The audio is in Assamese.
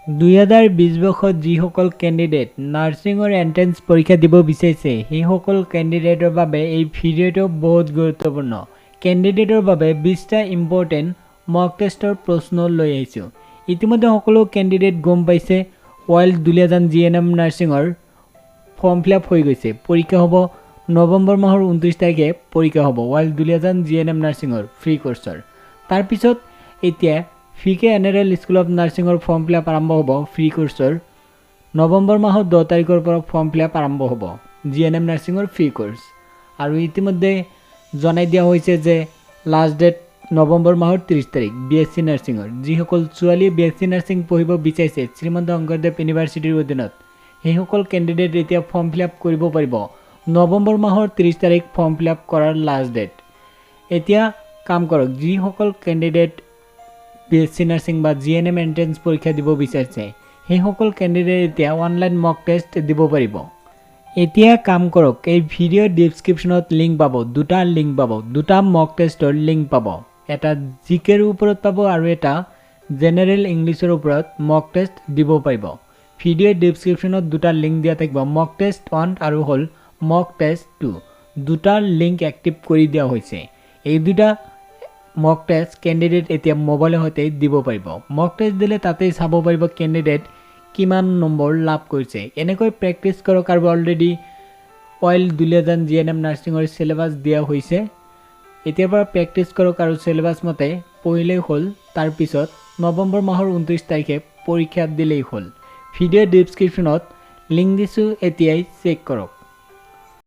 2020 বৰ্ষত যিসকল কেণ্ডিডেট নাৰ্ছিঙৰ এণ্ট্ৰেন্স পৰীক্ষা দিব বিচাৰিছে সেইসকল কেণ্ডিডেটৰ বাবে এই ভিডিঅ'টো বহুত গুৰুত্বপূৰ্ণ। কেণ্ডিডেটৰ বাবে 20টা ইম্পৰ্টেণ্ট মক টেষ্টৰ প্ৰশ্ন লৈ আহিছোঁ। ইতিমধ্যে সকলো কেণ্ডিডেট গম পাইছে ৱাইল্ড দুলীয়াজান জিএনএম নাৰ্ছিঙৰ ফৰ্ম ফিলআপ হৈ গৈছে। পৰীক্ষা হ'ব নৱেম্বৰ মাহৰ 29 তাৰিখে পৰীক্ষা হ'ব ৱাইল্ড দুলীয়াজান জিএনএম নাৰ্ছিঙৰ ফ্ৰী কোৰ্চৰ। তাৰপিছত এতিয়া ফিকে এনএৰএল স্কুল অফ নাৰ্ছিঙৰ ফৰ্ম ফিলআপ আৰম্ভ হ'ব ফ্ৰী কোৰ্চৰ। নৱেম্বৰ মাহৰ 10 তাৰিখৰ পৰা ফৰ্ম ফিলআপ আৰম্ভ হ'ব জিএনএম নাৰ্ছিঙৰ ফ্ৰী কোৰ্চ। আৰু ইতিমধ্যে জনাই দিয়া হৈছে যে লাষ্ট ডেট নৱেম্বৰ মাহৰ 30 তাৰিখ বিএছচি নাৰ্ছিঙৰ। যিসকল ছোৱালীয়ে বিএছচি নাৰ্ছিং পঢ়িব বিচাৰিছে শ্ৰীমন্ত শংকৰদেৱ ইউনিভাৰ্চিটিৰ অধীনত সেইসকল কেণ্ডিডেট এতিয়া ফৰ্ম ফিলআপ কৰিব পাৰিব। নৱেম্বৰ মাহৰ 30 তাৰিখ ফৰ্ম ফিলআপ কৰাৰ লাষ্ট ডেট। এতিয়া কাম কৰক, যিসকল কেণ্ডিডেট বিএছচি নাৰ্ছিং বা জিএনএম এণ্ট্ৰেন্স পৰীক্ষা দিব বিচাৰিছে সেইসকল কেণ্ডিডেট এতিয়া অনলাইন মক টেষ্ট দিব পাৰিব। এতিয়া কাম কৰক, এই ভিডিঅ'ৰ ডিছক্ৰিপশ্যনত লিংক পাব, দুটা লিংক পাব, দুটা মক টেষ্টৰ লিংক পাব। এটা জিকেৰ ওপৰত পাব আৰু এটা জেনেৰেল ইংলিছৰ ওপৰত মক টেষ্ট দিব পাৰিব। ভিডিঅ'ৰ ডিছক্ৰিপশ্যনত দুটা লিংক দিয়া থাকিব, মক টেষ্ট 1 আৰু হ'ল মক টেষ্ট 2। দুটা লিংক এক্টিভ কৰি দিয়া হৈছে। এই দুটা মক টেষ্ট কেণ্ডিডেট এতিয়া মোবাইলৰ সৈতে দিব পাৰিব। মক টেষ্ট দিলে তাতেই চাব পাৰিব কেণ্ডিডেট কিমান নম্বৰ লাভ কৰিছে। এনেকৈ প্ৰেক্টিছ কৰক আৰু অলৰেডি ৱাইল্ড দুলীয়াজান জিএনএম নাৰ্ছিঙৰ চিলেবাছ দিয়া হৈছে। এতিয়াৰ পৰা প্ৰেক্টিছ কৰক আৰু চিলেবাছ মতে পঢ়িলেই হ'ল। তাৰপিছত নৱেম্বৰ মাহৰ 29 তাৰিখে পৰীক্ষা দিলেই হ'ল। ভিডিঅ'ৰ ডিছক্ৰিপশ্যনত লিংক দিছোঁ, এতিয়াই চেক কৰক।